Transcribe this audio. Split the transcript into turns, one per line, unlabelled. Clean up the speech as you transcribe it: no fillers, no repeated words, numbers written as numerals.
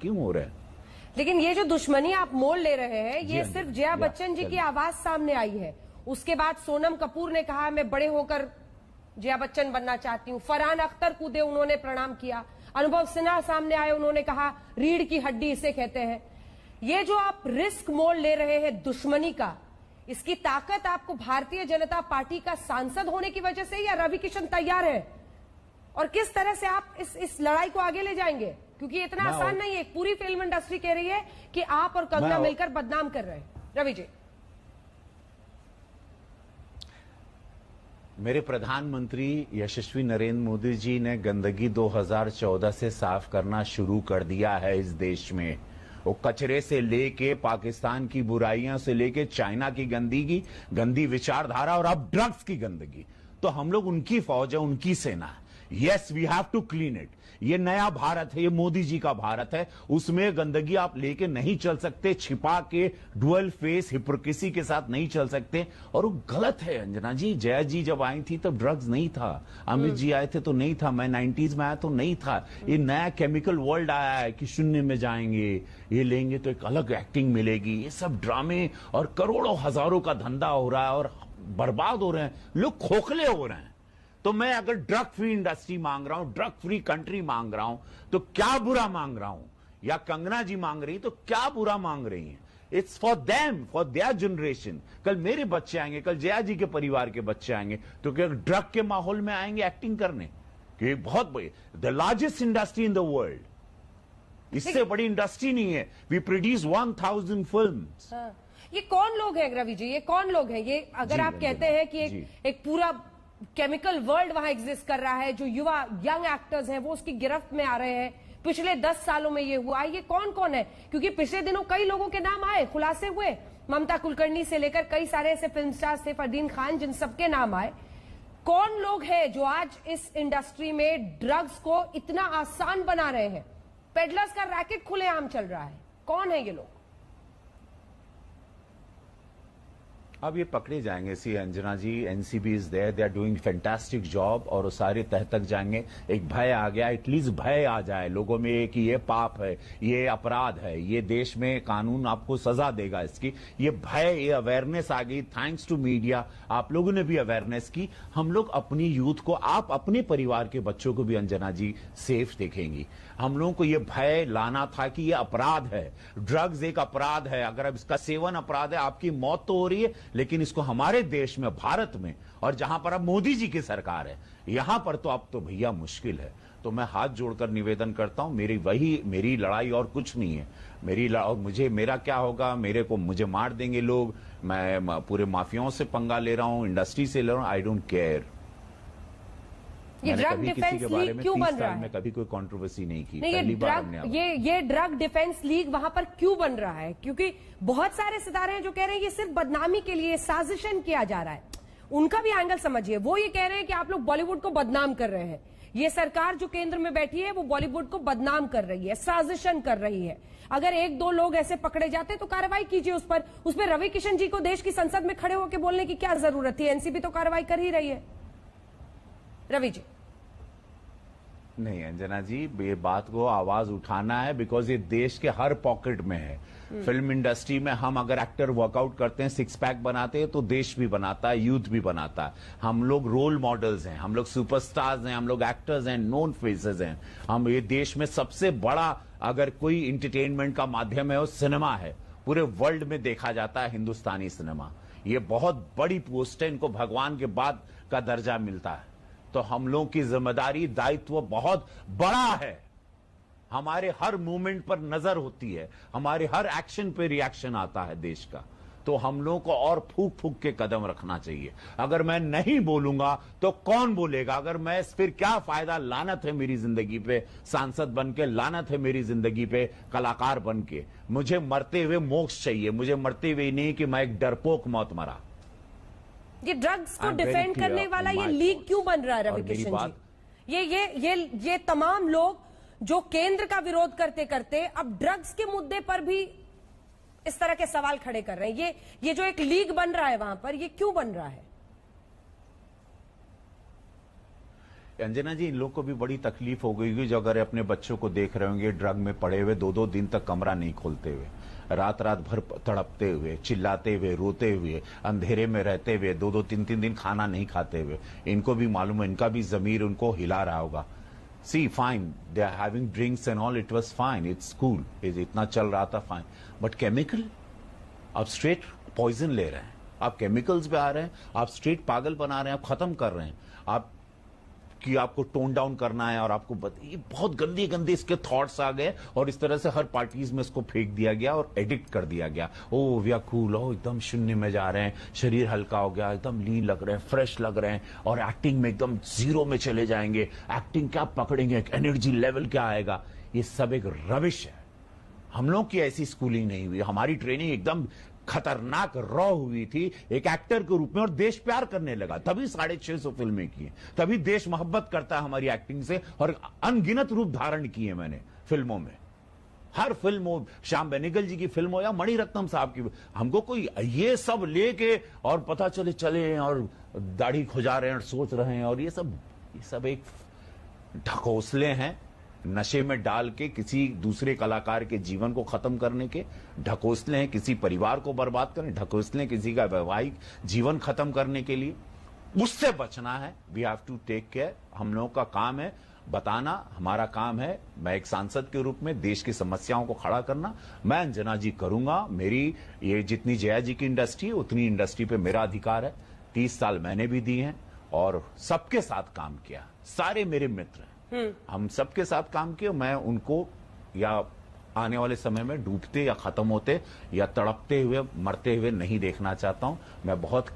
क्यों हो रहा है?
लेकिन ये जो दुश्मनी आप मोल ले रहे हैं, ये सिर्फ जया बच्चन जी की
चलिए।
आवाज सामने आई है। उसके बाद सोनम कपूर ने कहा मैं बड़े होकर जया बच्चन बनना चाहती हूं। फरहान अख्तर कूदे, उन्होंने प्रणाम किया। अनुभव सिन्हा सामने आए, उन्होंने कहा रीढ़ की हड्डी इसे कहते हैं। ये जो आप रिस्क मोल ले रहे हैं दुश्मनी का, इसकी ताकत आपको भारतीय जनता पार्टी का सांसद होने की वजह से, या रवि किशन तैयार है? और किस तरह से आप इस लड़ाई को आगे ले जाएंगे? क्योंकि इतना आसान नहीं है। पूरी फिल्म इंडस्ट्री कह रही है कि आप और कंगना मिलकर बदनाम कर रहे हैं। रवि जी,
मेरे प्रधानमंत्री यशस्वी नरेंद्र मोदी जी ने गंदगी 2014 से साफ करना शुरू कर दिया है इस देश में। वो कचरे से लेके पाकिस्तान की बुराइयां से लेके चाइना की गंदगी, गंदी विचारधारा और अब ड्रग्स की गंदगी, तो हम लोग उनकी फौज है, उनकी सेना है। Yes, we have to clean it. ये नया भारत है, ये मोदी जी का भारत है। उसमें गंदगी आप लेके नहीं चल सकते, छिपा के डुअल फेस हिपोक्रेसी के साथ नहीं चल सकते। और वो गलत है अंजना जी। जया जी जब आई थी तब ड्रग्स नहीं था, अमित जी आए थे तो नहीं था, मैं 90s में आया तो नहीं था। ये नया केमिकल वर्ल्ड आया है कि शून्य में जाएंगे, ये लेंगे तो एक अलग एक्टिंग मिलेगी। ये सब ड्रामे और करोड़ों हजारों का धंधा हो रहा है और बर्बाद हो रहे हैं, लोग खोखले हो रहे हैं। तो मैं अगर ड्रग फ्री इंडस्ट्री मांग रहा हूं, ड्रग फ्री कंट्री मांग रहा हूं, तो क्या बुरा मांग रहा हूं? या कंगना जी मांग रही तो क्या बुरा मांग रही हैं? It's for them, for their generation. कल मेरे बच्चे आएंगे, कल जया जी के परिवार के बच्चे आएंगे, तो क्या ड्रग के माहौल में आएंगे एक्टिंग करने? कि बहुत बड़ी, the largest industry in the world, इससे बड़ी इंडस्ट्री नहीं है। We produce 1000 films.
ये कौन लोग हैं रवि जी? ये कौन लोग हैं? ये अगर आप कहते हैं कि एक पूरा केमिकल वर्ल्ड वहां एग्जिस्ट कर रहा है, जो युवा यंग एक्टर्स हैं वो उसकी गिरफ्त में आ रहे हैं, पिछले 10 सालों में ये हुआ है, ये कौन कौन है? क्योंकि पिछले दिनों कई लोगों के नाम आए, खुलासे हुए, ममता कुलकर्णी से लेकर कई सारे ऐसे फिल्म स्टार्स थे, फरदीन खान, जिन सबके नाम आए। कौन लोग हैं जो आज इस इंडस्ट्री में ड्रग्स को इतना आसान बना रहे हैं? पेडलर्स का रैकेट खुलेआम चल रहा है। कौन है ये लोग?
अब ये पकड़े जाएंगे। See Anjana ji, NCB is there, they are doing fantastic job, और वो सारे तह तक जाएंगे। एक भय आ गया, एटलीस्ट भय आ जाए लोगों में कि ये पाप है, ये अपराध है, ये देश में कानून आपको सजा देगा इसकी। ये भय, ये अवेयरनेस आ गई। थैंक्स टू मीडिया, आप लोगों ने भी अवेयरनेस की। हम लोग अपनी यूथ को, आप अपने परिवार के बच्चों को भी अंजना जी सेफ देखेंगी। हम लोगों को ये भय लाना था कि ये अपराध है, ड्रग्स एक अपराध है, अगर अब इसका सेवन अपराध है, आपकी मौत तो हो रही है, लेकिन इसको हमारे देश में, भारत में, और जहां पर अब मोदी जी की सरकार है, यहां पर तो अब तो भैया मुश्किल है। तो मैं हाथ जोड़कर निवेदन करता हूं, मेरी लड़ाई और कुछ नहीं है। मुझे मेरा क्या होगा? मुझे मार देंगे लोग, मैं पूरे माफियाओं से पंगा ले रहा हूं, इंडस्ट्री से ले रहा हूं, आई डोंट केयर।
ये ड्रग डिफेंस लीग क्यों बन रहा है?
में कभी कोई कंट्रोवर्सी नहीं की।
नहीं, ये ड्रग डिफेंस लीग वहां पर क्यों बन रहा है? क्योंकि बहुत सारे सितारे हैं जो कह रहे हैं ये सिर्फ बदनामी के लिए साजिशन किया जा रहा है। उनका भी एंगल समझिए। वो ये कह रहे हैं कि आप लोग बॉलीवुड को बदनाम कर रहे हैं। ये सरकार जो केंद्र में बैठी है वो बॉलीवुड को बदनाम कर रही है, साजिशन कर रही है। अगर एक दो लोग ऐसे पकड़े जाते तो कार्रवाई कीजिए उस पर रवि किशन जी को देश की संसद में खड़े होकर बोलने की क्या जरूरत थी? एनसीबी तो कार्रवाई कर ही रही है। रवि जी,
नहीं अंजना जी, ये बात को आवाज उठाना है, बिकॉज ये देश के हर पॉकेट में है। फिल्म इंडस्ट्री में हम अगर एक्टर वर्कआउट करते हैं, सिक्स पैक बनाते हैं, तो देश भी बनाता है, यूथ भी बनाता है। हम लोग रोल मॉडल्स हैं, हम लोग सुपरस्टार्स हैं, हम लोग एक्टर्स हैं, नोन फेसेस हैं। हम ये देश में सबसे बड़ा अगर कोई इंटरटेनमेंट का माध्यम है वो सिनेमा है। पूरे वर्ल्ड में देखा जाता है हिंदुस्तानी सिनेमा। ये बहुत बड़ी पोस्ट है, इनको भगवान के बाद का दर्जा मिलता है। तो हम लोगों की जिम्मेदारी, दायित्व बहुत बड़ा है। हमारे हर मूवमेंट पर नजर होती है, हमारे हर एक्शन पे रिएक्शन आता है देश का। तो हम लोगों को और फूक फूक के कदम रखना चाहिए। अगर मैं नहीं बोलूंगा तो कौन बोलेगा? अगर मैं, फिर क्या फायदा? लानत है मेरी जिंदगी पे सांसद बन के, लानत है मेरी जिंदगी पे कलाकार बन के। मुझे मरते हुए मोक्ष चाहिए, मुझे मरते हुए नहीं कि मैं एक डरपोक मौत मरा।
ये ड्रग्स को डिफेंड करने वाला ये लीग क्यों बन रहा है रवि किशन जी? ये तमाम लोग जो केंद्र का विरोध करते करते अब ड्रग्स के मुद्दे पर भी इस तरह के सवाल खड़े कर रहे हैं। ये जो एक लीग बन रहा है वहां पर, ये क्यों बन रहा है?
अंजना जी, इन लोग को भी बड़ी तकलीफ हो गई होगी जो अगर अपने बच्चों को देख रहे होंगे ड्रग में पड़े हुए, 2-2 दिन तक कमरा नहीं खोलते हुए, रात रात भर तड़पते हुए, चिल्लाते हुए, रोते हुए, अंधेरे में रहते हुए, 2-2 3-3 दिन खाना नहीं खाते हुए। इनको भी मालूम है, इनका भी जमीर उनको हिला रहा होगा। See fine, they are having drinks and all, it was fine, it's cool, इतना चल रहा था, फाइन। बट केमिकल, आप स्ट्रेट पॉइजन ले रहे हैं, आप केमिकल्स पे आ रहे हैं, आप स्ट्रेट पागल बना रहे हैं, आप खत्म कर रहे हैं, आप कि आपको टोन डाउन करना है और आपको ये बहुत गंदी गंदी इसके थॉट्स आ गए और इस तरह से हर पार्टीज में इसको फेंक दिया गया और एडिक्ट कर दिया गया। ओ वी आर कूल, ओ एकदम शून्य में जा रहे हैं, शरीर हल्का हो गया, एकदम लीन लग रहे हैं, फ्रेश लग रहे हैं और एक्टिंग में एकदम जीरो में चले जाएंगे। एक्टिंग क्या पकड़ेंगे, एनर्जी लेवल क्या आएगा, ये सब एक रविश है। हम लोग की ऐसी स्कूलिंग नहीं हुई, हमारी ट्रेनिंग एकदम खतरनाक रॉ हुई थी एक एक्टर के रूप में और देश प्यार करने लगा, तभी 650 फिल्में की हैं, तभी देश मोहब्बत करता है हमारी एक्टिंग से और अनगिनत रूप धारण किए मैंने फिल्मों में। हर फिल्म हो, श्याम बेनेगल जी की फिल्म हो या मणिरत्नम साहब की, हमको कोई ये सब लेके और पता चले और दाढ़ी खुजा रहे हैं और सोच रहे हैं और ये सब एक ढकोसले हैं, नशे में डाल के किसी दूसरे कलाकार के जीवन को खत्म करने के ढकोसले हैं, किसी परिवार को बर्बाद करने, ढकोसले किसी का वैवाहिक जीवन खत्म करने के लिए। उससे बचना है, we have to take care. हम लोगों का काम है बताना, हमारा काम है, मैं एक सांसद के रूप में देश की समस्याओं को खड़ा करना, मैं अंजना जी करूंगा। मेरी ये जितनी जया जी की इंडस्ट्री है उतनी इंडस्ट्री पे मेरा अधिकार है। 30 साल मैंने भी दिए हैं और सबके साथ काम किया, सारे मेरे मित्र हैं, हम सबके साथ काम किया। मैं उनको या आने वाले समय में डूबते या खत्म होते या तड़पते हुए मरते हुए नहीं देखना चाहता हूं। मैं बहुत